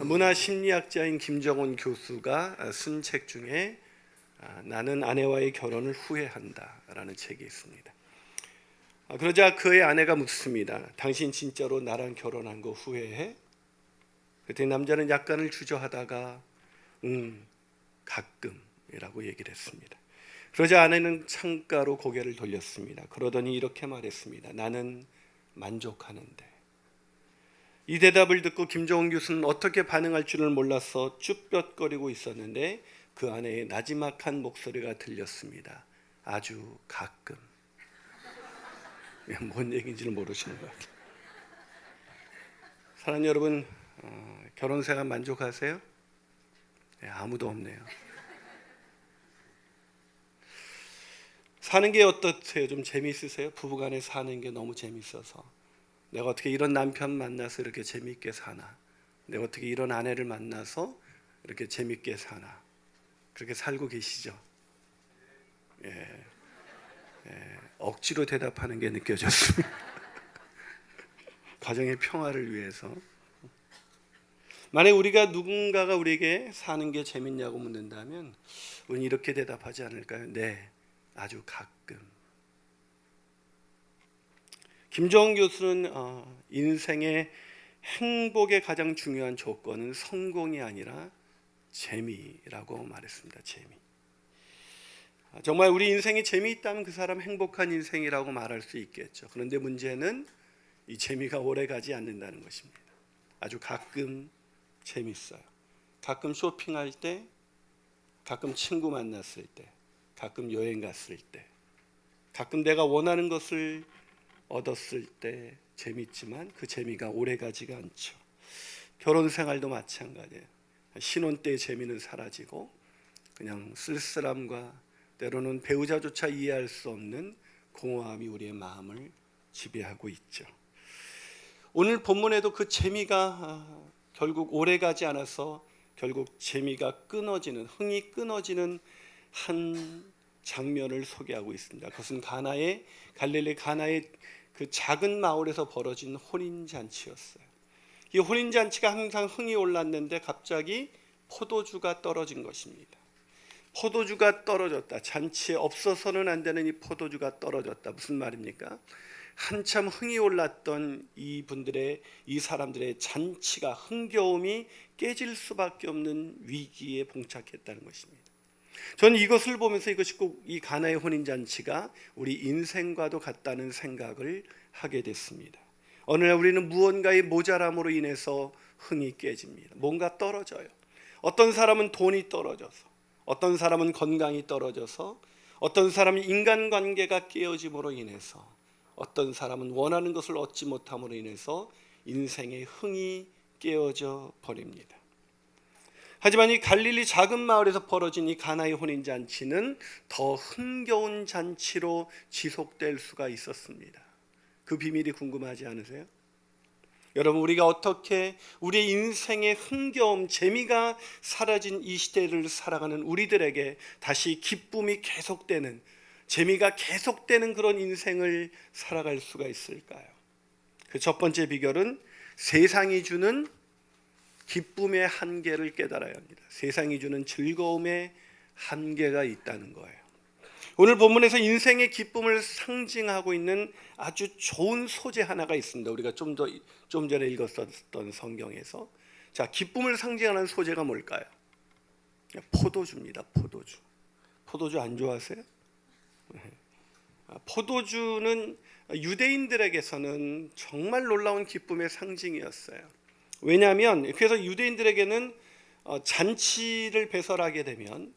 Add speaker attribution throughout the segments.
Speaker 1: 문화심리학자인 김정훈 교수가 쓴 책 중에 나는 아내와의 결혼을 후회한다라는 책이 있습니다. 그러자 그의 아내가 묻습니다. 당신 진짜로 나랑 결혼한 거 후회해? 그때 남자는 약간을 주저하다가 가끔이라고 얘기를 했습니다. 그러자 아내는 창가로 고개를 돌렸습니다. 그러더니 이렇게 말했습니다. 나는 만족하는데. 이 대답을 듣고 김정훈 교수는 어떻게 반응할 줄을 몰라서 쭈뼛거리고 있었는데 그 아내의 나지막한 목소리가 들렸습니다. 아주 가끔. 뭔 얘기인지는 모르시는 것 같아요. 사랑하는 여러분, 결혼 생활 만족하세요? 네, 아무도 없네요. 사는 게 어떠세요? 좀 재미있으세요? 부부간에 사는 게 너무 재미있어서 내가 어떻게 이런 남편 만나서 이렇게 재미있게 사나? 내가 어떻게 이런 아내를 만나서 이렇게 재미있게 사나? 그렇게 살고 계시죠? 예, 억지로 대답하는 게 느껴졌습니다. 가정의 평화를 위해서. 만약 우리가 누군가가 우리에게 사는 게 재밌냐고 묻는다면 우리는 이렇게 대답하지 않을까요? 네, 아주 가끔. 김정은 교수는 인생의 행복의 가장 중요한 조건은 성공이 아니라 재미라고 말했습니다. 재미. 정말 우리 인생에 재미있다면 그 사람 행복한 인생이라고 말할 수 있겠죠. 그런데 문제는 이 재미가 오래 가지 않는다는 것입니다. 아주 가끔 재밌어요. 가끔 쇼핑할 때, 가끔 친구 만났을 때, 가끔 여행 갔을 때, 가끔 내가 원하는 것을 얻었을 때 재밌지만 그 재미가 오래 가지가 않죠. 결혼 생활도 마찬가지예요. 신혼 때의 재미는 사라지고 그냥 쓸쓸함과 때로는 배우자조차 이해할 수 없는 공허함이 우리의 마음을 지배하고 있죠. 오늘 본문에도 그 재미가 결국 오래 가지 않아서 결국 재미가 끊어지는, 흥이 끊어지는 한 장면을 소개하고 있습니다. 그것은 갈릴리 가나의 그 작은 마을에서 벌어진 혼인잔치였어요. 이 혼인잔치가 항상 흥이 올랐는데 갑자기 포도주가 떨어진 것입니다. 포도주가 떨어졌다. 잔치에 없어서는 안 되는 이 포도주가 떨어졌다. 무슨 말입니까? 한참 흥이 올랐던 이 사람들의 잔치가, 흥겨움이 깨질 수밖에 없는 위기에 봉착했다는 것입니다. 저는 이것을 보면서 이것이 꼭 이 가나의 혼인잔치가 우리 인생과도 같다는 생각을 하게 됐습니다. 어느 날 우리는 무언가의 모자람으로 인해서 흥이 깨집니다. 뭔가 떨어져요. 어떤 사람은 돈이 떨어져서, 어떤 사람은 건강이 떨어져서, 어떤 사람은 인간관계가 깨어짐으로 인해서, 어떤 사람은 원하는 것을 얻지 못함으로 인해서 인생의 흥이 깨어져 버립니다. 하지만 이 갈릴리 작은 마을에서 벌어진 이 가나의 혼인잔치는 더 흥겨운 잔치로 지속될 수가 있었습니다. 그 비밀이 궁금하지 않으세요? 여러분, 우리가 어떻게 우리의 인생의 흥겨움, 재미가 사라진 이 시대를 살아가는 우리들에게 다시 기쁨이 계속되는, 재미가 계속되는 그런 인생을 살아갈 수가 있을까요? 그 첫 번째 비결은 세상이 주는 기쁨의 한계를 깨달아야 합니다. 세상이 주는 즐거움의 한계가 있다는 거예요. 오늘 본문에서 인생의 기쁨을 상징하고 있는 아주 좋은 소재 하나가 있습니다. 우리가 좀 전에 읽었던 성경에서. 자, 기쁨을 상징하는 소재가 뭘까요? 포도주입니다. 포도주. 포도주 안 좋아하세요? 포도주는 유대인들에게서는 정말 놀라운 기쁨의 상징이었어요. 왜냐하면 그래서 유대인들에게는 잔치를 배설하게 되면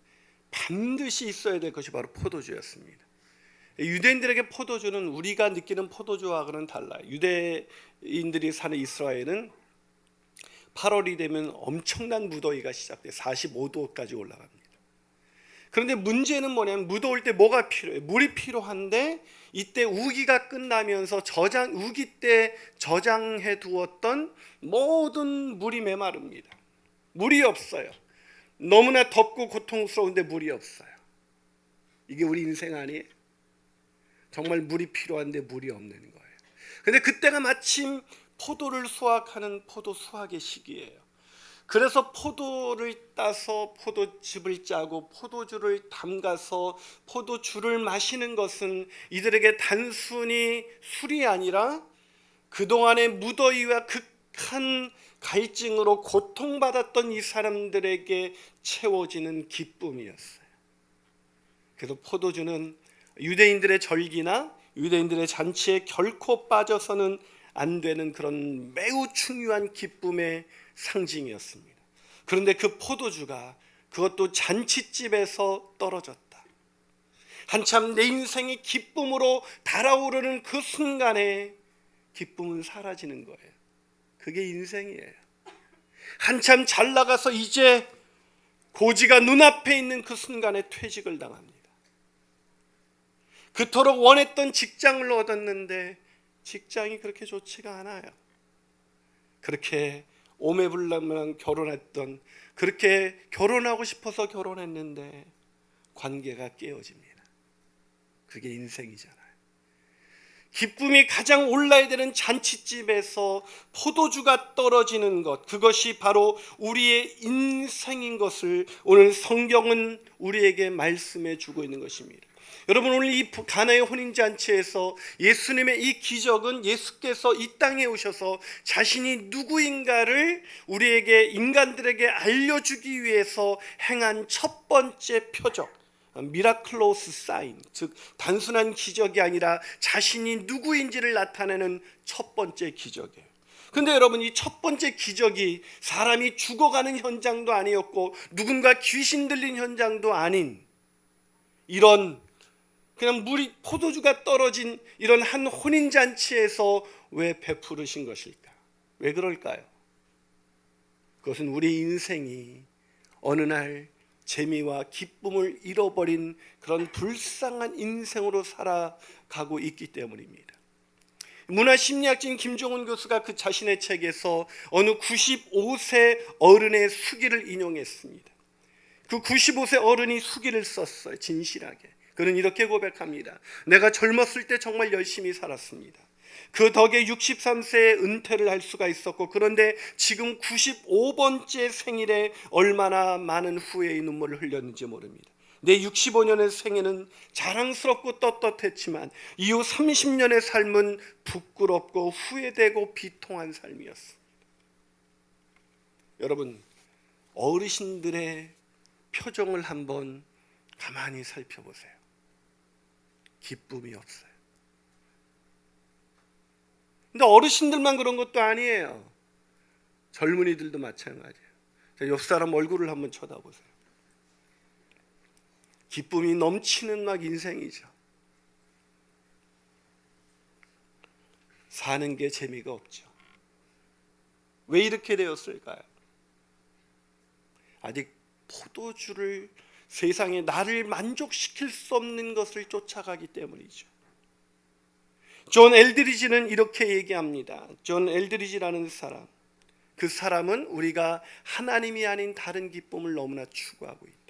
Speaker 1: 반드시 있어야 될 것이 바로 포도주였습니다. 유대인들에게 포도주는 우리가 느끼는 포도주와는 달라요. 유대인들이 사는 이스라엘은 8월이 되면 엄청난 무더위가 시작돼요. 45도까지 올라갑니다. 그런데 문제는 뭐냐면 무더울 때 뭐가 필요해요? 물이 필요한데 이때 우기가 끝나면서 우기 때 저장해 두었던 모든 물이 메마릅니다. 물이 없어요. 너무나 덥고 고통스러운데 물이 없어요. 이게 우리 인생 아니에요? 정말 물이 필요한데 물이 없는 거예요. 그런데 그때가 마침 포도를 수확하는 포도 수확의 시기예요. 그래서 포도를 따서 포도즙을 짜고 포도주를 담가서 포도주를 마시는 것은 이들에게 단순히 술이 아니라 그동안의 무더위와 극한 갈증으로 고통받았던 이 사람들에게 채워지는 기쁨이었어요. 그래서 포도주는 유대인들의 절기나 유대인들의 잔치에 결코 빠져서는 안 되는 그런 매우 중요한 기쁨의 상징이었습니다. 그런데 그 포도주가 그것도 잔치집에서 떨어졌다. 한참 내 인생이 기쁨으로 달아오르는 그 순간에 기쁨은 사라지는 거예요. 그게 인생이에요. 한참 잘 나가서 이제 고지가 눈앞에 있는 그 순간에 퇴직을 당합니다. 그토록 원했던 직장을 얻었는데 직장이 그렇게 좋지가 않아요. 그렇게 오매불망 결혼했던, 그렇게 결혼하고 싶어서 결혼했는데 관계가 깨어집니다. 그게 인생이잖아요. 기쁨이 가장 올라야 되는 잔치집에서 포도주가 떨어지는 것, 그것이 바로 우리의 인생인 것을 오늘 성경은 우리에게 말씀해 주고 있는 것입니다. 여러분, 오늘 이 가나의 혼인잔치에서 예수님의 이 기적은 예수께서 이 땅에 오셔서 자신이 누구인가를 우리에게, 인간들에게 알려주기 위해서 행한 첫 번째 표적, 미라클로스 사인, 즉 단순한 기적이 아니라 자신이 누구인지를 나타내는 첫 번째 기적이에요. 근데 여러분, 이 첫 번째 기적이 사람이 죽어가는 현장도 아니었고 누군가 귀신 들린 현장도 아닌 이런 그냥 물이, 포도주가 떨어진 이런 한 혼인잔치에서 왜 베푸르신 것일까? 왜 그럴까요? 그것은 우리 인생이 어느 날 재미와 기쁨을 잃어버린 그런 불쌍한 인생으로 살아가고 있기 때문입니다. 문화심리학자인 김종훈 교수가 그 자신의 책에서 어느 95세 어른의 수기를 인용했습니다. 그 95세 어른이 수기를 썼어요. 진실하게. 그는 이렇게 고백합니다. 내가 젊었을 때 정말 열심히 살았습니다. 그 덕에 63세에 은퇴를 할 수가 있었고, 그런데 지금 95번째 생일에 얼마나 많은 후회의 눈물을 흘렸는지 모릅니다. 내 65년의 생애는 자랑스럽고 떳떳했지만 이후 30년의 삶은 부끄럽고 후회되고 비통한 삶이었습니다. 여러분, 어르신들의 표정을 한번 가만히 살펴보세요. 기쁨이 없어요. 근데 어르신들만 그런 것도 아니에요. 젊은이들도 마찬가지예요. 옆 사람 얼굴을 한번 쳐다보세요. 기쁨이 넘치는 막 인생이죠. 사는 게 재미가 없죠. 왜 이렇게 되었을까요? 아직 포도주를, 세상에 나를 만족시킬 수 없는 것을 쫓아가기 때문이죠. 존 엘드리지는 이렇게 얘기합니다. 존 엘드리지라는 사람, 그 사람은 우리가 하나님이 아닌 다른 기쁨을 너무나 추구하고 있다.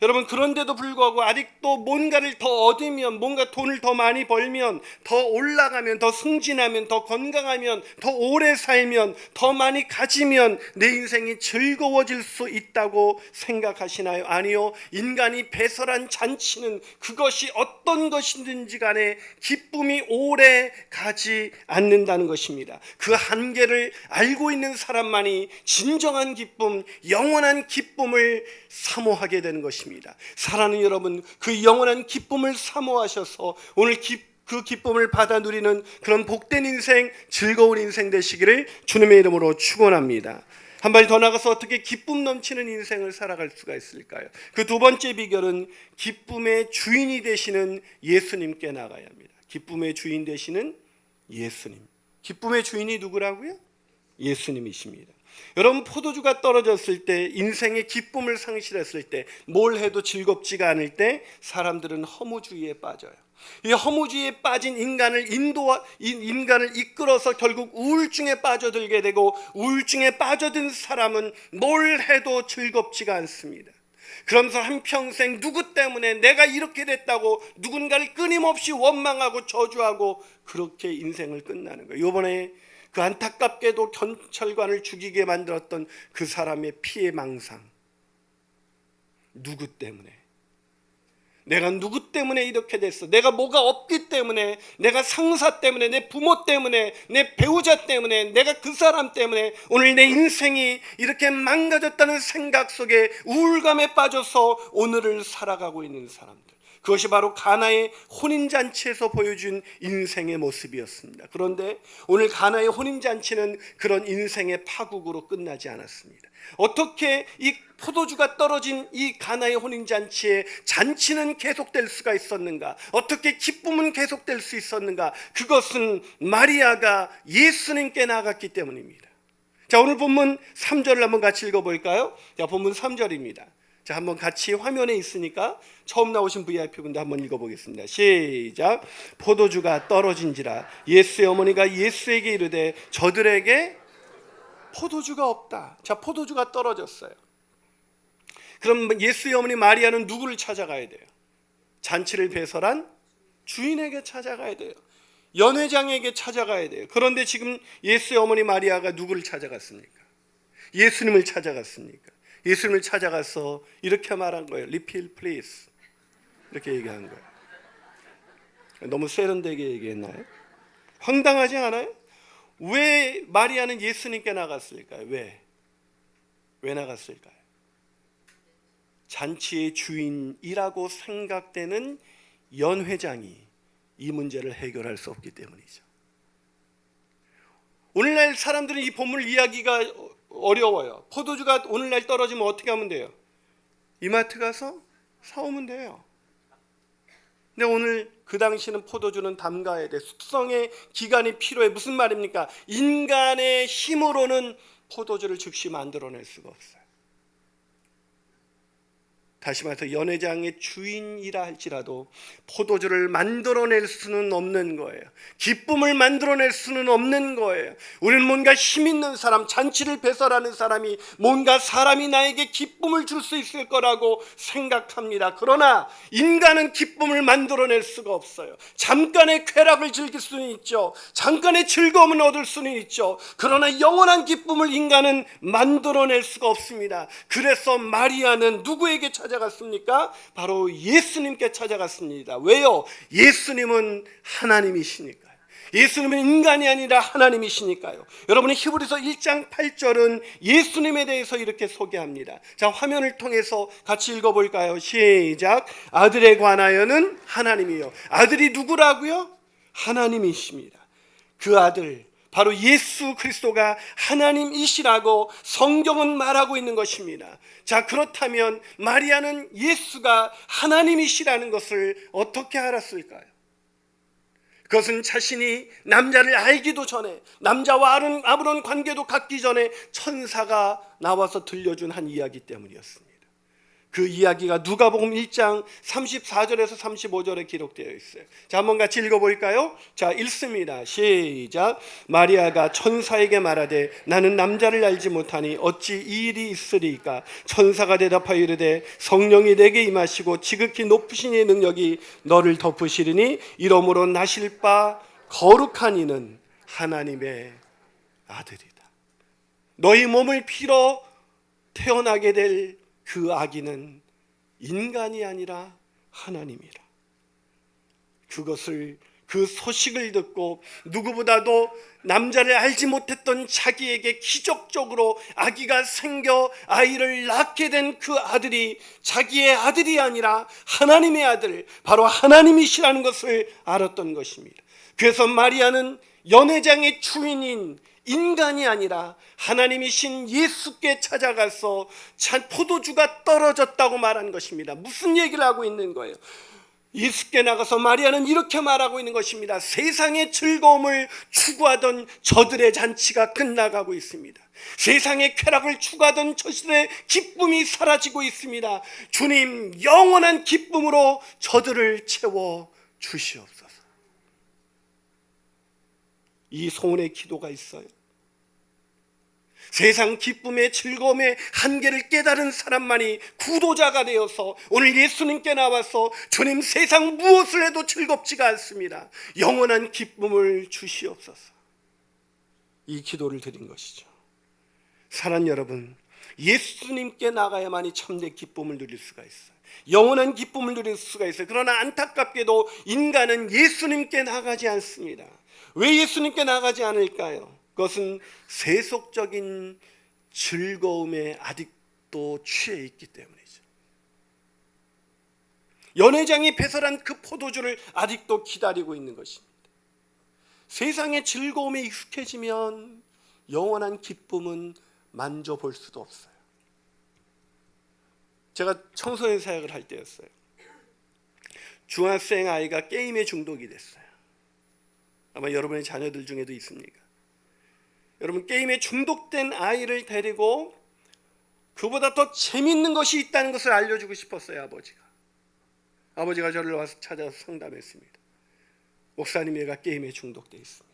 Speaker 1: 여러분, 그런데도 불구하고 아직도 뭔가를 더 얻으면, 뭔가 돈을 더 많이 벌면, 더 올라가면, 더 승진하면, 더 건강하면, 더 오래 살면, 더 많이 가지면 내 인생이 즐거워질 수 있다고 생각하시나요? 아니요. 인간이 배설한 잔치는 그것이 어떤 것이든지 간에 기쁨이 오래 가지 않는다는 것입니다. 그 한계를 알고 있는 사람만이 진정한 기쁨, 영원한 기쁨을 사모하게 되는 것입니다. 사랑하는 여러분, 그 영원한 기쁨을 사모하셔서 오늘 그 기쁨을 받아 누리는 그런 복된 인생, 즐거운 인생 되시기를 주님의 이름으로 축원합니다. 한 발 더 나가서 어떻게 기쁨 넘치는 인생을 살아갈 수가 있을까요? 그 두 번째 비결은 기쁨의 주인이 되시는 예수님께 나가야 합니다. 기쁨의 주인 되시는 예수님. 기쁨의 주인이 누구라고요? 예수님이십니다. 여러분, 포도주가 떨어졌을 때, 인생의 기쁨을 상실했을 때, 뭘 해도 즐겁지가 않을 때 사람들은 허무주의에 빠져요. 이 허무주의에 빠진 인간을 이끌어서 결국 우울증에 빠져들게 되고, 우울증에 빠져든 사람은 뭘 해도 즐겁지가 않습니다. 그러면서 한평생 누구 때문에 내가 이렇게 됐다고 누군가를 끊임없이 원망하고 저주하고 그렇게 인생을 끝나는 거예요. 이번에 그 안타깝게도 경찰관을 죽이게 만들었던 그 사람의 피해 망상, 누구 때문에? 내가 누구 때문에 이렇게 됐어? 내가 뭐가 없기 때문에, 내가 상사 때문에, 내 부모 때문에, 내 배우자 때문에, 내가 그 사람 때문에 오늘 내 인생이 이렇게 망가졌다는 생각 속에 우울감에 빠져서 오늘을 살아가고 있는 사람들, 그것이 바로 가나의 혼인잔치에서 보여준 인생의 모습이었습니다. 그런데 오늘 가나의 혼인잔치는 그런 인생의 파국으로 끝나지 않았습니다. 어떻게 이 포도주가 떨어진 이 가나의 혼인잔치에 잔치는 계속될 수가 있었는가? 어떻게 기쁨은 계속될 수 있었는가? 그것은 마리아가 예수님께 나갔기 때문입니다. 자, 오늘 본문 3절을 한번 같이 읽어볼까요? 자, 본문 3절입니다. 자, 한번 같이 화면에 있으니까 처음 나오신 VIP분들 한번 읽어보겠습니다. 시작. 포도주가 떨어진지라 예수의 어머니가 예수에게 이르되 저들에게 포도주가 없다. 자, 포도주가 떨어졌어요. 그럼 예수의 어머니 마리아는 누구를 찾아가야 돼요? 잔치를 배설한 주인에게 찾아가야 돼요. 연회장에게 찾아가야 돼요. 그런데 지금 예수의 어머니 마리아가 누구를 찾아갔습니까? 예수님을 찾아갔습니까? 예수님을 찾아가서 이렇게 말한 거예요. Refill please. 이렇게 얘기한 거예요. 너무 세련되게 얘기했나요? 황당하지 않아요? 왜 마리아는 예수님께 나갔을까요? 왜 나갔을까요? 잔치의 주인이라고 생각되는 연회장이 이 문제를 해결할 수 없기 때문이죠. 오늘날 사람들은 이 본문 이야기가 어려워요. 포도주가 오늘날 떨어지면 어떻게 하면 돼요? 이마트 가서 사오면 돼요. 근데 오늘 그 당시는 포도주는 담가야 돼. 숙성의 기간이 필요해. 무슨 말입니까? 인간의 힘으로는 포도주를 즉시 만들어낼 수가 없어요. 다시 말해서 연회장의 주인이라 할지라도 포도주를 만들어낼 수는 없는 거예요. 기쁨을 만들어낼 수는 없는 거예요. 우리는 뭔가 힘 있는 사람, 잔치를 배설하는 사람이 뭔가 사람이 나에게 기쁨을 줄 수 있을 거라고 생각합니다. 그러나 인간은 기쁨을 만들어낼 수가 없어요. 잠깐의 쾌락을 즐길 수는 있죠. 잠깐의 즐거움을 얻을 수는 있죠. 그러나 영원한 기쁨을 인간은 만들어낼 수가 없습니다. 그래서 마리아는 누구에게 찾아갔습니까? 바로 예수님께 찾아갔습니다. 왜요? 예수님은 하나님이시니까요. 예수님은 인간이 아니라 하나님이시니까요. 여러분이 히브리서 1장 8절은 예수님에 대해서 이렇게 소개합니다. 자, 화면을 통해서 같이 읽어볼까요? 시작. 아들에 관하여는 하나님이요. 아들이 누구라고요? 하나님이십니다. 그 아들 바로 예수 그리스도가 하나님이시라고 성경은 말하고 있는 것입니다. 자, 그렇다면 마리아는 예수가 하나님이시라는 것을 어떻게 알았을까요? 그것은 자신이 남자를 알기도 전에, 남자와 아무런 관계도 갖기 전에 천사가 나와서 들려준 한 이야기 때문이었습니다. 그 이야기가 누가복음 1장 34절에서 35절에 기록되어 있어요. 자, 한번 같이 읽어볼까요? 자, 읽습니다. 시작. 마리아가 천사에게 말하되 나는 남자를 알지 못하니 어찌 이 일이 있으리까? 천사가 대답하여 이르되 성령이 내게 임하시고 지극히 높으신 이의 능력이 너를 덮으시리니 이러므로 나실 바 거룩한 이는 하나님의 아들이다. 너희 몸을 피로 태어나게 될 그 아기는 인간이 아니라 하나님이라. 그 소식을 듣고 누구보다도 남자를 알지 못했던 자기에게 기적적으로 아기가 생겨 아이를 낳게 된 그 아들이 자기의 아들이 아니라 하나님의 아들, 바로 하나님이시라는 것을 알았던 것입니다. 그래서 마리아는 연회장의 주인인 인간이 아니라 하나님이신 예수께 찾아가서 포도주가 떨어졌다고 말한 것입니다. 무슨 얘기를 하고 있는 거예요? 예수께 나가서 마리아는 이렇게 말하고 있는 것입니다. 세상의 즐거움을 추구하던 저들의 잔치가 끝나가고 있습니다. 세상의 쾌락을 추구하던 저들의 기쁨이 사라지고 있습니다. 주님, 영원한 기쁨으로 저들을 채워 주시옵소서. 이 소원의 기도가 있어요. 세상 기쁨의 즐거움의 한계를 깨달은 사람만이 구도자가 되어서 오늘 예수님께 나와서 주님, 세상 무엇을 해도 즐겁지가 않습니다. 영원한 기쁨을 주시옵소서. 이 기도를 드린 것이죠. 사랑하는 여러분, 예수님께 나가야만이 참된 기쁨을 누릴 수가 있어요. 영원한 기쁨을 누릴 수가 있어요. 그러나 안타깝게도 인간은 예수님께 나가지 않습니다. 왜 예수님께 나가지 않을까요? 그것은 세속적인 즐거움에 아직도 취해 있기 때문이죠. 연회장이 배설한 그 포도주를 아직도 기다리고 있는 것입니다. 세상의 즐거움에 익숙해지면 영원한 기쁨은 만져볼 수도 없어요. 제가 청소년 사역을 할 때였어요. 중학생 아이가 게임에 중독이 됐어요. 아마 여러분의 자녀들 중에도 있습니까? 여러분, 게임에 중독된 아이를 데리고 그보다 더 재밌는 것이 있다는 것을 알려주고 싶었어요. 아버지가 저를 와서 찾아서 상담했습니다. 목사님, 얘가 게임에 중독돼 있습니다.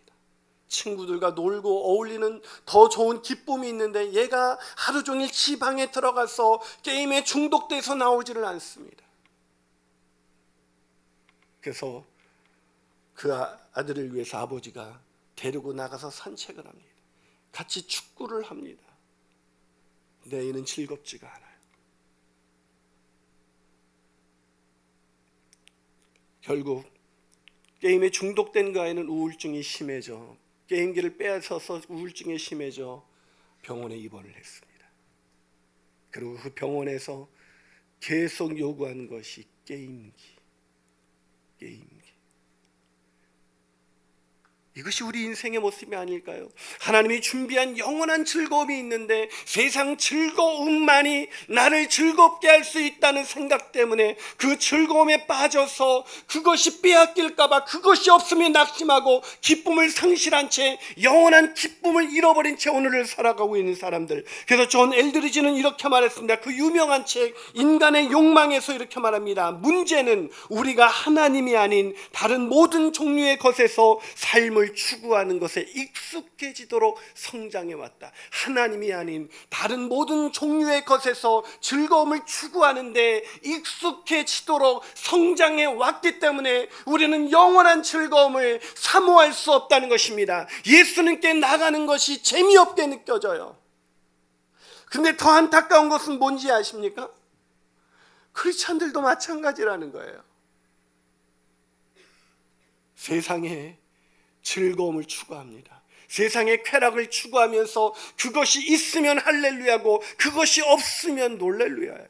Speaker 1: 친구들과 놀고 어울리는 더 좋은 기쁨이 있는데 얘가 하루 종일 지 방에 들어가서 게임에 중독돼서 나오지를 않습니다. 그래서 그 아들을 위해서 아버지가 데리고 나가서 산책을 합니다. 같이 축구를 합니다. 근데 이는 즐겁지가 않아요. 결국 게임에 중독된 그 아이는 우울증이 심해져, 게임기를 빼앗아서 우울증이 심해져 병원에 입원을 했습니다. 그리고 그 병원에서 계속 요구한 것이 게임기. 이것이 우리 인생의 모습이 아닐까요? 하나님이 준비한 영원한 즐거움이 있는데 세상 즐거움만이 나를 즐겁게 할 수 있다는 생각 때문에 그 즐거움에 빠져서 그것이 빼앗길까 봐 그것이 없으면 낙심하고 기쁨을 상실한 채 영원한 기쁨을 잃어버린 채 오늘을 살아가고 있는 사람들. 그래서 존 엘드리지는 이렇게 말했습니다. 그 유명한 책 인간의 욕망에서 이렇게 말합니다. 문제는 우리가 하나님이 아닌 다른 모든 종류의 것에서 삶을 추구하는 것에 익숙해지도록 성장해 왔다. 하나님이 아닌 다른 모든 종류의 것에서 즐거움을 추구하는데 익숙해지도록 성장해 왔기 때문에 우리는 영원한 즐거움을 사모할 수 없다는 것입니다. 예수님께 나가는 것이 재미없게 느껴져요. 근데 더 안타까운 것은 뭔지 아십니까? 크리스찬들도 마찬가지라는 거예요. 세상에 즐거움을 추구합니다. 세상의 쾌락을 추구하면서 그것이 있으면 할렐루야고 그것이 없으면 놀렐루야예요.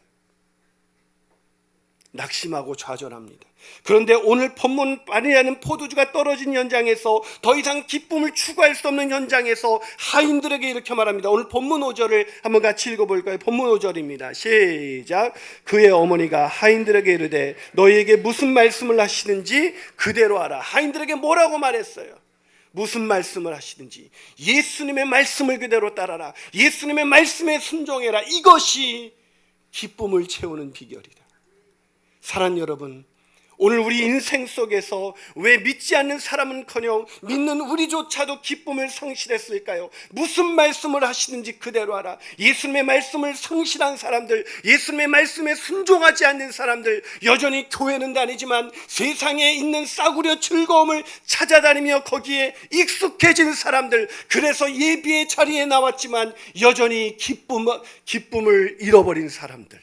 Speaker 1: 낙심하고 좌절합니다. 그런데 오늘 본문 말이라는 포도주가 떨어진 현장에서 더 이상 기쁨을 추구할 수 없는 현장에서 하인들에게 이렇게 말합니다. 오늘 본문 5절을 한번 같이 읽어볼까요? 본문 5절입니다. 시작. 그의 어머니가 하인들에게 이르되 너희에게 무슨 말씀을 하시는지 그대로 하라. 하인들에게 뭐라고 말했어요? 무슨 말씀을 하시든지 예수님의 말씀을 그대로 따라라. 예수님의 말씀에 순종해라. 이것이 기쁨을 채우는 비결이다. 사랑하는 여러분, 오늘 우리 인생 속에서 왜 믿지 않는 사람은커녕 믿는 우리조차도 기쁨을 상실했을까요? 무슨 말씀을 하시는지 그대로 하라. 예수님의 말씀을 상실한 사람들, 예수님의 말씀에 순종하지 않는 사람들, 여전히 교회는 다니지만 세상에 있는 싸구려 즐거움을 찾아다니며 거기에 익숙해진 사람들, 그래서 예비의 자리에 나왔지만 여전히 기쁨을 잃어버린 사람들.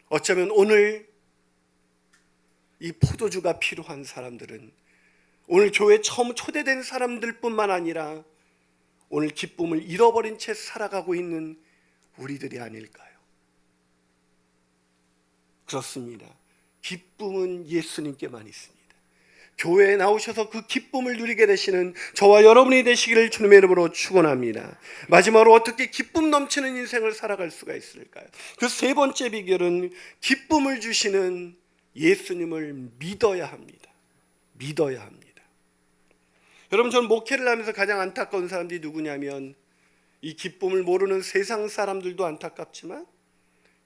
Speaker 1: 어쩌면 오늘 이 포도주가 필요한 사람들은 오늘 교회에 처음 초대된 사람들뿐만 아니라 오늘 기쁨을 잃어버린 채 살아가고 있는 우리들이 아닐까요? 그렇습니다. 기쁨은 예수님께만 있습니다. 교회에 나오셔서 그 기쁨을 누리게 되시는 저와 여러분이 되시기를 주님의 이름으로 축원합니다. 마지막으로 어떻게 기쁨 넘치는 인생을 살아갈 수가 있을까요? 그 세 번째 비결은 기쁨을 주시는 예수님을 믿어야 합니다. 믿어야 합니다. 여러분, 저는 목회를 하면서 가장 안타까운 사람들이 누구냐면 이 기쁨을 모르는 세상 사람들도 안타깝지만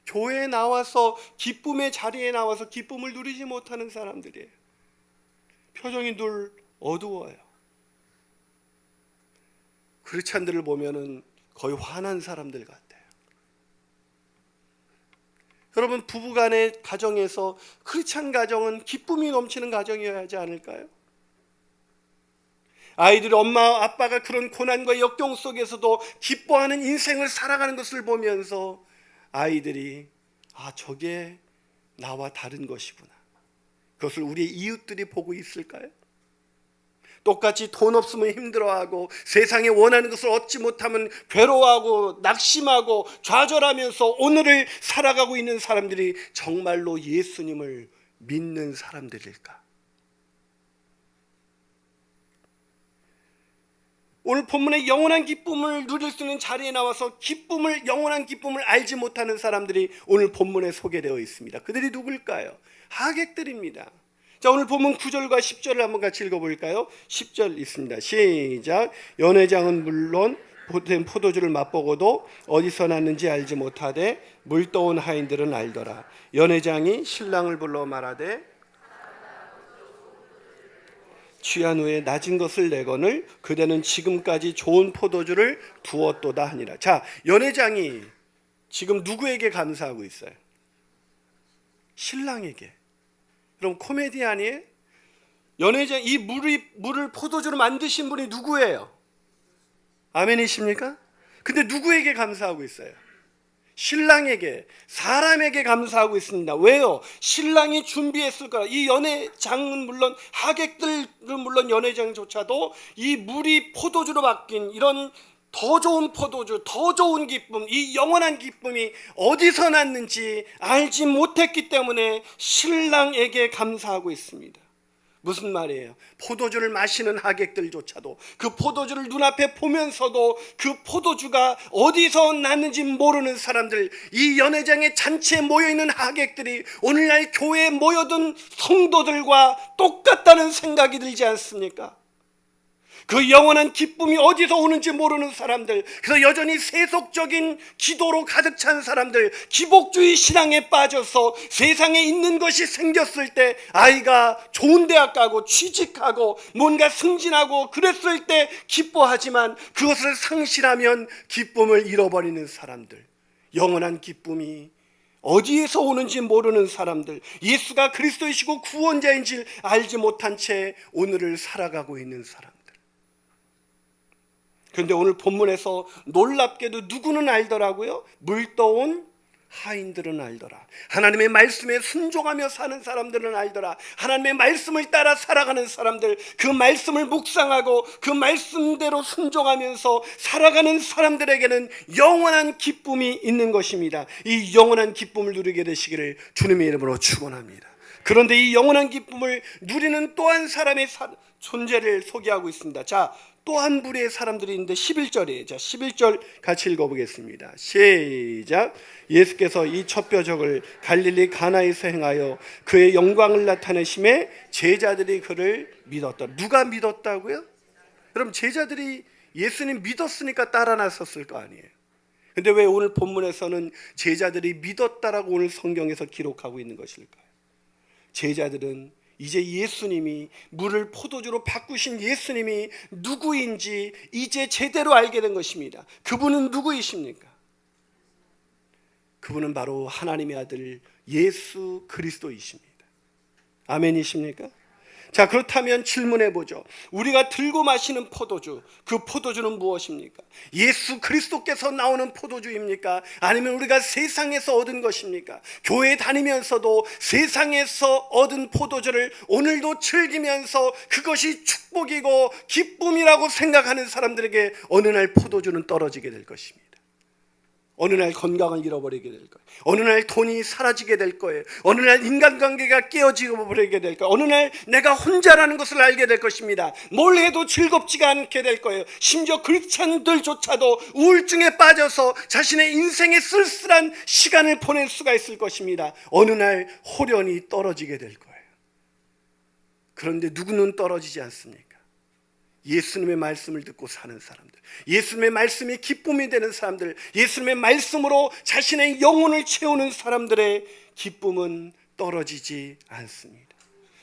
Speaker 1: 교회에 나와서 기쁨의 자리에 나와서 기쁨을 누리지 못하는 사람들이에요. 표정이 늘 어두워요. 크리스찬들을 보면은 거의 화난 사람들 같아요. 여러분, 부부간의 가정에서 크리스찬 가정은 기쁨이 넘치는 가정이어야 하지 않을까요? 아이들이 엄마 아빠가 그런 고난과 역경 속에서도 기뻐하는 인생을 살아가는 것을 보면서 아이들이 저게 나와 다른 것이구나, 그것을 우리의 이웃들이 보고 있을까요? 똑같이 돈 없으면 힘들어하고 세상에 원하는 것을 얻지 못하면 괴로워하고 낙심하고 좌절하면서 오늘을 살아가고 있는 사람들이 정말로 예수님을 믿는 사람들일까? 오늘 본문의 영원한 기쁨을 누릴 수 있는 자리에 나와서 영원한 기쁨을 알지 못하는 사람들이 오늘 본문에 소개되어 있습니다. 그들이 누굴까요? 하객들입니다. 자, 오늘 본문 9절과 10절을 한번 같이 읽어볼까요? 10절 있습니다. 시작. 연회장은 물론 포도주를 맛보고도 어디서 났는지 알지 못하되 물떠온 하인들은 알더라. 연회장이 신랑을 불러 말하되 취한 후에 낮은 것을 내거늘 그대는 지금까지 좋은 포도주를 두었도다 하니라. 자, 연회장이 지금 누구에게 감사하고 있어요? 신랑에게. 그럼 코미디 아니에요? 연회장, 이 물을 포도주로 만드신 분이 누구예요? 아멘이십니까? 근데 누구에게 감사하고 있어요? 신랑에게, 사람에게 감사하고 있습니다. 왜요? 신랑이 준비했을 거라. 이 연회장은 물론, 하객들은 물론 연회장조차도 이 물이 포도주로 바뀐 이런 더 좋은 포도주, 더 좋은 기쁨, 이 영원한 기쁨이 어디서 났는지 알지 못했기 때문에 신랑에게 감사하고 있습니다. 무슨 말이에요? 포도주를 마시는 하객들조차도 그 포도주를 눈앞에 보면서도 그 포도주가 어디서 났는지 모르는 사람들, 이 연회장의 잔치에 모여있는 하객들이 오늘날 교회에 모여든 성도들과 똑같다는 생각이 들지 않습니까? 그 영원한 기쁨이 어디서 오는지 모르는 사람들, 그래서 여전히 세속적인 기도로 가득 찬 사람들, 기복주의 신앙에 빠져서 세상에 있는 것이 생겼을 때, 아이가 좋은 대학 가고 취직하고 뭔가 승진하고 그랬을 때 기뻐하지만 그것을 상실하면 기쁨을 잃어버리는 사람들, 영원한 기쁨이 어디에서 오는지 모르는 사람들, 예수가 그리스도이시고 구원자인지 알지 못한 채 오늘을 살아가고 있는 사람들. 그런데 오늘 본문에서 놀랍게도 누구는 알더라고요? 물떠온 하인들은 알더라. 하나님의 말씀에 순종하며 사는 사람들은 알더라. 하나님의 말씀을 따라 살아가는 사람들, 그 말씀을 묵상하고 그 말씀대로 순종하면서 살아가는 사람들에게는 영원한 기쁨이 있는 것입니다. 이 영원한 기쁨을 누리게 되시기를 주님의 이름으로 축원합니다. 그런데 이 영원한 기쁨을 누리는 또 한 사람의 존재를 소개하고 있습니다. 자, 또 한 부류의 사람들이 있는데 11절이에요. 자, 11절 같이 읽어보겠습니다. 시작. 예수께서 이 첫 표적을 갈릴리 가나에서 행하여 그의 영광을 나타내심에 제자들이 그를 믿었다. 누가 믿었다고요? 그럼 제자들이 예수님 믿었으니까 따라 나섰을 거 아니에요. 근데 왜 오늘 본문에서는 제자들이 믿었다라고 오늘 성경에서 기록하고 있는 것일까요? 제자들은 이제 예수님이 물을 포도주로 바꾸신 예수님이 누구인지 이제 제대로 알게 된 것입니다. 그분은 누구이십니까? 그분은 바로 하나님의 아들 예수 그리스도이십니다. 아멘이십니까? 자, 그렇다면 질문해 보죠. 우리가 들고 마시는 포도주, 그 포도주는 무엇입니까? 예수 그리스도께서 나오는 포도주입니까? 아니면 우리가 세상에서 얻은 것입니까? 교회 다니면서도 세상에서 얻은 포도주를 오늘도 즐기면서 그것이 축복이고 기쁨이라고 생각하는 사람들에게 어느 날 포도주는 떨어지게 될 것입니다. 어느 날 건강을 잃어버리게 될 거예요. 어느 날 돈이 사라지게 될 거예요. 어느 날 인간관계가 깨어지고 버리게 될 거예요. 어느 날 내가 혼자라는 것을 알게 될 것입니다. 뭘 해도 즐겁지가 않게 될 거예요. 심지어 크리스찬들조차도 우울증에 빠져서 자신의 인생의 쓸쓸한 시간을 보낼 수가 있을 것입니다. 어느 날 홀연히 떨어지게 될 거예요. 그런데 누구는 떨어지지 않습니까? 예수님의 말씀을 듣고 사는 사람들, 예수님의 말씀이 기쁨이 되는 사람들, 예수님의 말씀으로 자신의 영혼을 채우는 사람들의 기쁨은 떨어지지 않습니다.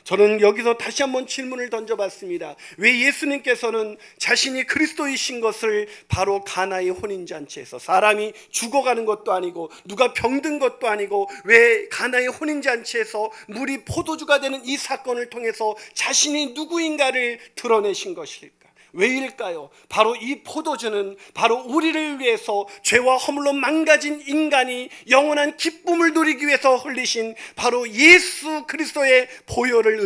Speaker 1: 저는 여기서 다시 한번 질문을 던져봤습니다. 왜 예수님께서는 자신이 그리스도이신 것을 바로 가나의 혼인잔치에서, 사람이 죽어가는 것도 아니고 누가 병든 것도 아니고, 왜 가나의 혼인잔치에서 물이 포도주가 되는 이 사건을 통해서 자신이 누구인가를 드러내신 것일까? 왜일까요? 바로 이 포도주는 바로 우리를 위해서 죄와 허물로 망가진 인간이 영원한 기쁨을 누리기 위해서 흘리신 바로 예수 그리스도의 보혈을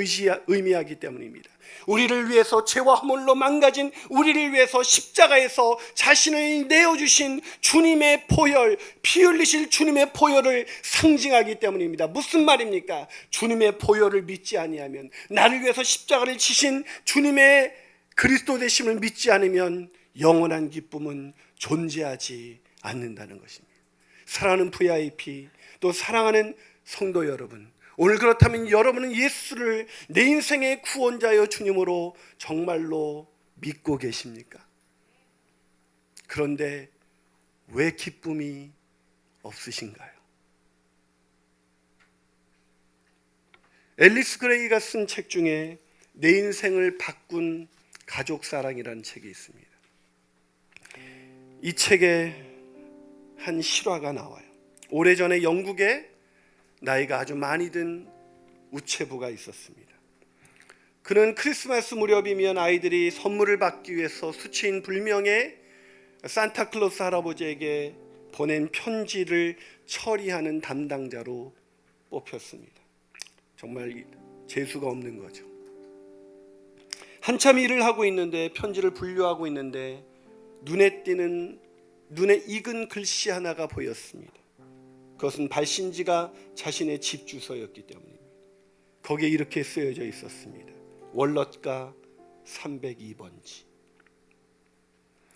Speaker 1: 의미하기 때문입니다. 우리를 위해서 죄와 허물로 망가진 우리를 위해서 십자가에서 자신을 내어주신 주님의 보혈, 피 흘리실 주님의 보혈을 상징하기 때문입니다. 무슨 말입니까? 주님의 보혈을 믿지 아니하면, 나를 위해서 십자가를 지신 주님의 그리스도 되심을 믿지 않으면 영원한 기쁨은 존재하지 않는다는 것입니다. 사랑하는 VIP, 또 사랑하는 성도 여러분, 오늘 그렇다면 여러분은 예수를 내 인생의 구원자여 주님으로 정말로 믿고 계십니까? 그런데 왜 기쁨이 없으신가요? 앨리스 그레이가 쓴 책 중에 내 인생을 바꾼 가족사랑이라는 책이 있습니다. 이 책에 한 실화가 나와요. 오래전에 영국에 나이가 아주 많이 든 우체부가 있었습니다. 그는 크리스마스 무렵이면 아이들이 선물을 받기 위해서 수치인 불명의 산타클로스 할아버지에게 보낸 편지를 처리하는 담당자로 뽑혔습니다. 정말 재수가 없는 거죠. 한참 일을 하고 있는데, 편지를 분류하고 있는데 눈에 익은 글씨 하나가 보였습니다. 그것은 발신지가 자신의 집 주소였기 때문입니다. 거기에 이렇게 쓰여져 있었습니다. 월넛가 302번지.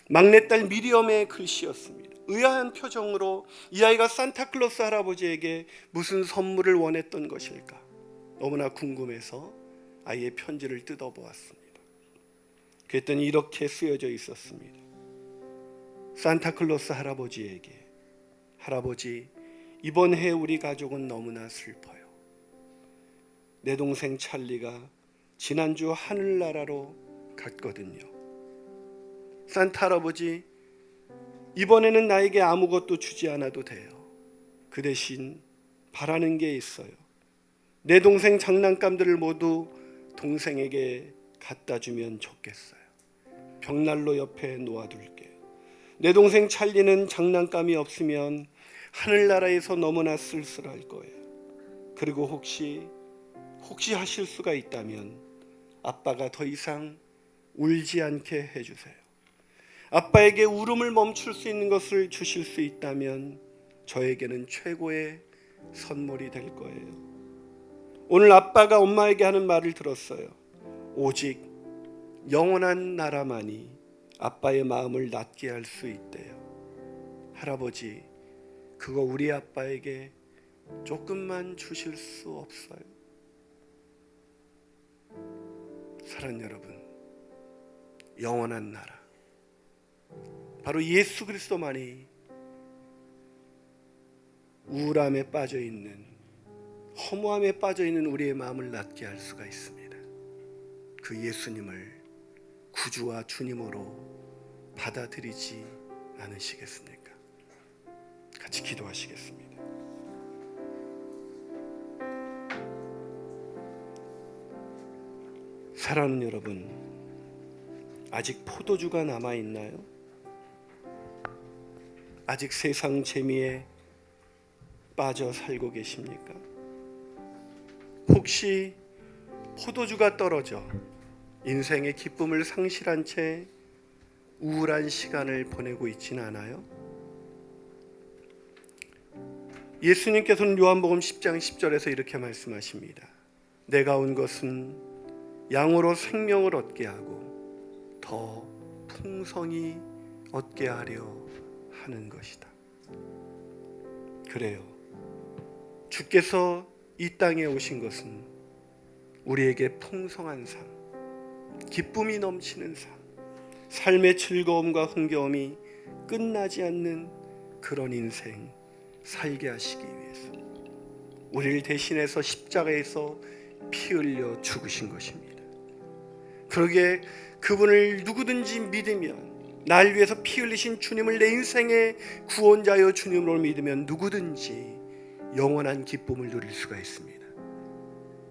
Speaker 1: 막내딸 미리엄의 글씨였습니다. 의아한 표정으로 이 아이가 산타클로스 할아버지에게 무슨 선물을 원했던 것일까 너무나 궁금해서 아이의 편지를 뜯어보았습니다. 그랬더니 이렇게 쓰여져 있었습니다. 산타클로스 할아버지에게, 할아버지, 이번 해 우리 가족은 너무나 슬퍼요. 내 동생 찰리가 지난주 하늘나라로 갔거든요. 산타 할아버지, 이번에는 나에게 아무것도 주지 않아도 돼요. 그 대신 바라는 게 있어요. 내 동생 장난감들을 모두 동생에게 갖다 주면 좋겠어요. 벽난로 옆에 놓아둘게요. 내 동생 찰리는 장난감이 없으면 하늘나라에서 너무나 쓸쓸할 거예요. 그리고 혹시 하실 수가 있다면 아빠가 더 이상 울지 않게 해주세요. 아빠에게 울음을 멈출 수 있는 것을 주실 수 있다면 저에게는 최고의 선물이 될 거예요. 오늘 아빠가 엄마에게 하는 말을 들었어요. 오직 영원한 나라만이 아빠의 마음을 낫게 할 수 있대요. 할아버지, 그거 우리 아빠에게 조금만 주실 수 없어요? 사랑하는 여러분, 영원한 나라, 바로 예수 그리스도만이 우울함에 빠져있는, 허무함에 빠져있는 우리의 마음을 낫게 할 수가 있습니다. 그 예수님을 구주와 주님으로 받아들이지 않으시겠습니까? 같이 기도하시겠습니다. 사랑하는 여러분, 아직 포도주가 남아있나요? 아직 세상 재미에 빠져 살고 계십니까? 혹시 포도주가 떨어져 인생의 기쁨을 상실한 채 우울한 시간을 보내고 있지는 않아요? 예수님께서는 요한복음 10장 10절에서 이렇게 말씀하십니다. 내가 온 것은 양으로 생명을 얻게 하고 더 풍성히 얻게 하려 하는 것이다. 그래요. 주께서 이 땅에 오신 것은 우리에게 풍성한 삶, 기쁨이 넘치는 삶, 삶의 즐거움과 흥겨움이 끝나지 않는 그런 인생 살게 하시기 위해서 우리를 대신해서 십자가에서 피 흘려 죽으신 것입니다. 그러기에 그분을 누구든지 믿으면, 날 위해서 피 흘리신 주님을 내 인생의 구원자여 주님으로 믿으면 누구든지 영원한 기쁨을 누릴 수가 있습니다.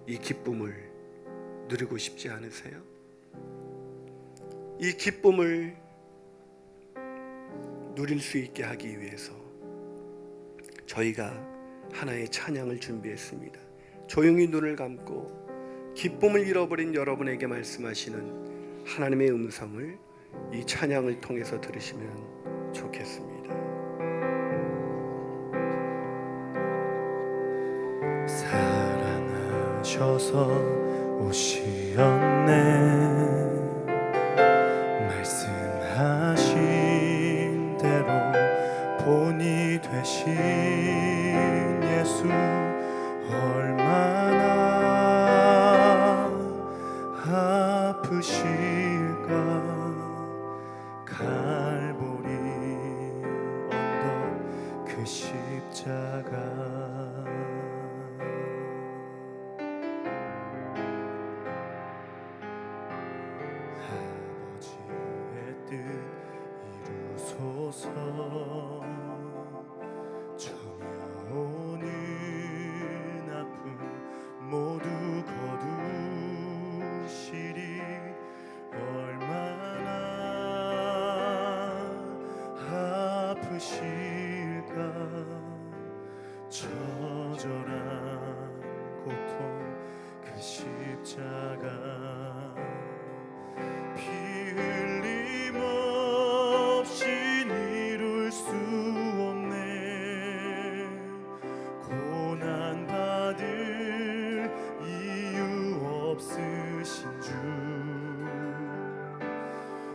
Speaker 1: 이 기쁨을 누리고 싶지 않으세요? 이 기쁨을 누릴 수 있게 하기 위해서 저희가 하나의 찬양을 준비했습니다. 조용히 눈을 감고 기쁨을 잃어버린 여러분에게 말씀하시는 하나님의 음성을 이 찬양을 통해서 들으시면 좋겠습니다.
Speaker 2: 사랑하셔서 오시었네. 말씀하신 대로 본이 되신 예수 얼마나 아프실까. 갈보리 언덕 그 십자가. 이루소서. 전혀오는 아픔 모두 거두시리. 얼마나 아프실까. 처절한 고통 그 십자가. 피 흘림 없이 이룰 수 없네. 고난 받을 이유 없으신 주.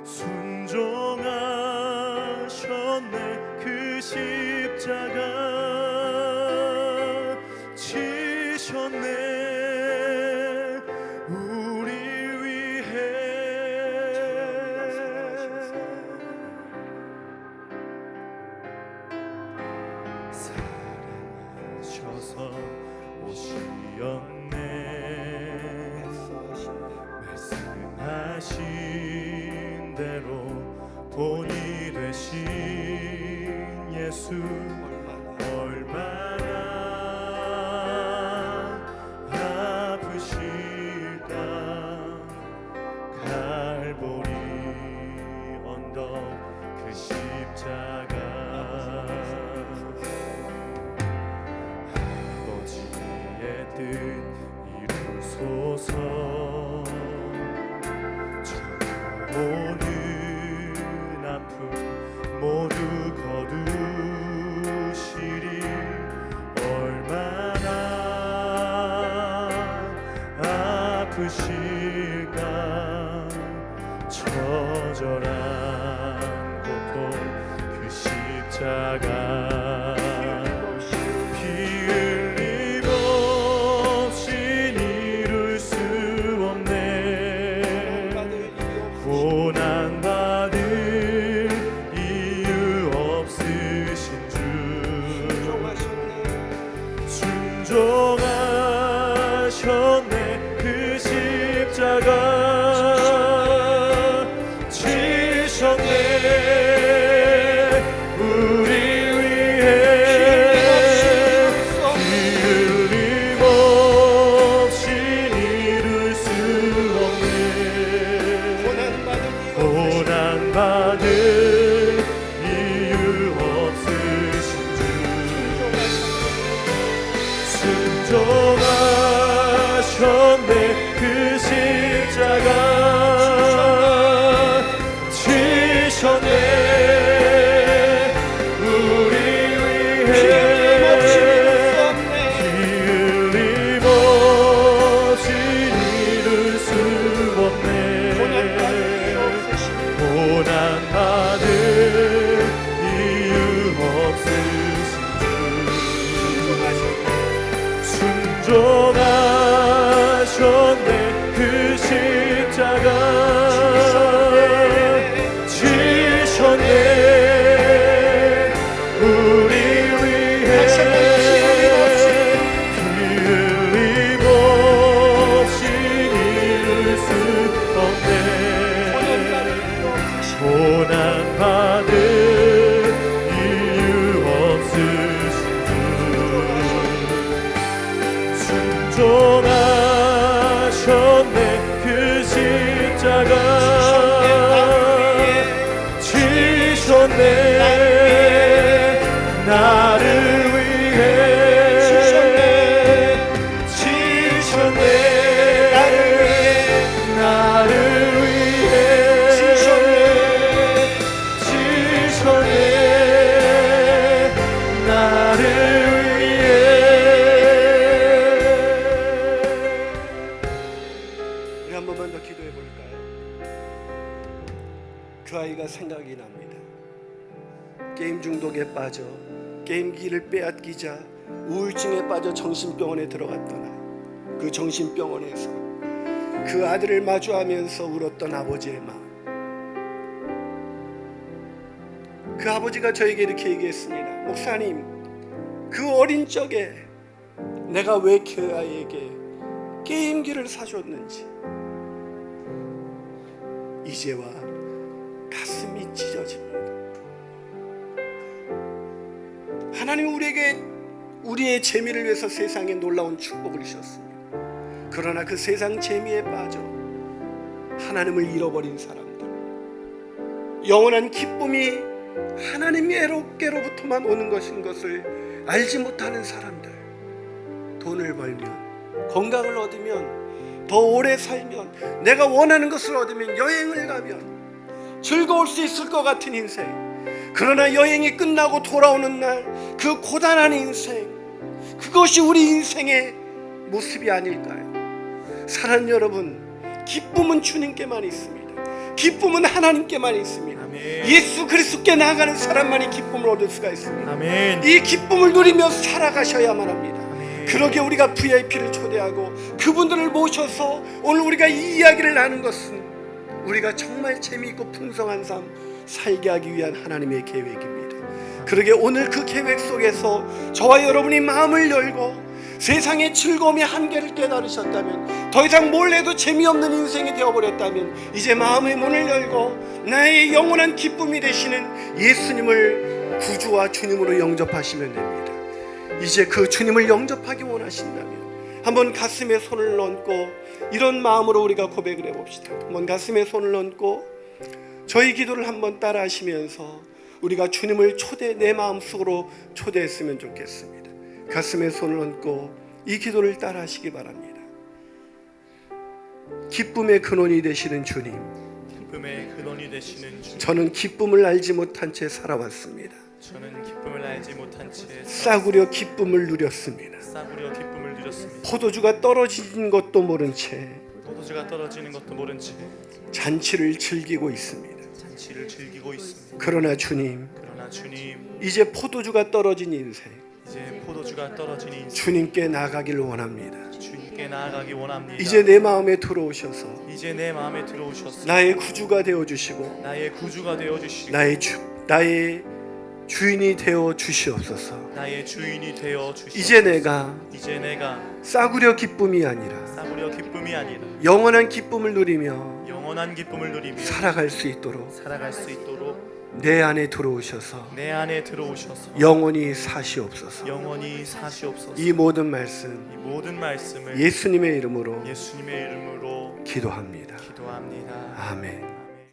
Speaker 2: 순종하셨네. 그 십자가 지셨네. 우리 위해 사랑하셔서 오시었네. 말씀하신 대로 본이 되신 예수 얼마나 아프실까. 갈보리 언덕 그 십자가. 아버지의 뜻 이루소서. 전혀오는 아픔 모두 거두시리. 얼마나 아프실까. 처절한 고통 그 십자가. 피 흘림 없이 이룰 수 없네. 고난 받을 이유 없으신 주. 순종하셨네. 그 십자가 지셨네. 우리 지셨네 나를 위해 지셨네 나를 위해 지셨네 나를 위해
Speaker 1: 우리 한 번만 더 기도해 볼까요? 그 아이가 생각이 납니다. 게임 중독에 빠져 게임기를 빼앗기자 우울증에 빠져 정신병원에 들어갔던 아이. 그 정신병원에서 그 아들을 마주하면서 울었던 아버지의 마음. 그 아버지가 저에게 이렇게 얘기했습니다. 목사님, 그 어린 적에 내가 왜 그 아이에게 게임기를 사줬는지 이제와 가슴이 찢어집니다. 하나님은 우리의 재미를 위해서 세상에 놀라운 축복을 주셨습니다. 그러나 그 세상 재미에 빠져 하나님을 잃어버린 사람들, 영원한 기쁨이 하나님께로부터만 오는 것인 것을 알지 못하는 사람들, 돈을 벌면, 건강을 얻으면, 더 오래 살면, 내가 원하는 것을 얻으면, 여행을 가면 즐거울 수 있을 것 같은 인생, 그러나 여행이 끝나고 돌아오는 날 그 고단한 인생, 그것이 우리 인생의 모습이 아닐까요? 사랑하는 여러분, 기쁨은 주님께만 있습니다. 기쁨은 하나님께만 있습니다.
Speaker 2: 아멘.
Speaker 1: 예수 그리스도께 나아가는 사람만이 기쁨을 얻을 수가 있습니다.
Speaker 2: 아멘.
Speaker 1: 이 기쁨을 누리며 살아가셔야만 합니다.
Speaker 2: 아멘.
Speaker 1: 그러기에 우리가 VIP를 초대하고 그분들을 모셔서 오늘 우리가 이 이야기를 나눈 것은 우리가 정말 재미있고 풍성한 삶 살게 하기 위한 하나님의 계획입니다. 그러기에 오늘 그 계획 속에서 저와 여러분이 마음을 열고 세상의 즐거움의 한계를 깨달으셨다면, 더 이상 뭘 해도 재미없는 인생이 되어버렸다면, 이제 마음의 문을 열고 나의 영원한 기쁨이 되시는 예수님을 구주와 주님으로 영접하시면 됩니다. 이제 그 주님을 영접하기 원하신다면 한번 가슴에 손을 얹고 이런 마음으로 우리가 고백을 해봅시다. 한번 가슴에 손을 얹고 저희 기도를 한번 따라 하시면서 우리가 주님을 내 마음속으로 초대했으면 좋겠습니다. 가슴에 손을 얹고 이 기도를 따라 하시기 바랍니다. 기쁨의 근원이 되시는 주님,
Speaker 2: 기쁨의 근원이 되시는 주,
Speaker 1: 저는 기쁨을 알지 못한 채 살아왔습니다.
Speaker 2: 저는 기쁨을 알지 못한 채
Speaker 1: 싸구려 기쁨을 누렸습니다.
Speaker 2: 싸구려 기쁨을 누렸습니다.
Speaker 1: 포도주가 떨어진 것도 모른 채
Speaker 2: 포도주가 떨어지는 것도 모른 채
Speaker 1: 잔치를 즐기고 있습니다.
Speaker 2: 잔치를 즐기고 있습니다.
Speaker 1: 그러나 주님, 이제 포도주가 떨어진 인생,
Speaker 2: 이제 포도주가 떨어진 인생,
Speaker 1: 주님께 나아가길 원합니다.
Speaker 2: 주님께 나아가기 원합니다.
Speaker 1: 이제 내 마음에 들어오셔서
Speaker 2: 이제 내 마음에 들어오셔서
Speaker 1: 나의 구주가 되어 주시고
Speaker 2: 나의 구주가 되어 주시고
Speaker 1: 나의 주인이 되어 주시옵소서.
Speaker 2: 나의 주인이 되어 주시옵소서.
Speaker 1: 이제 내가 싸구려 기쁨이 아니라 영원한 기쁨을 누리며 살아갈 수 있도록 내 안에 들어오셔서 영원히 사시옵소서. 이 모든 말씀을 예수님의 이름으로 기도합니다. 아멘.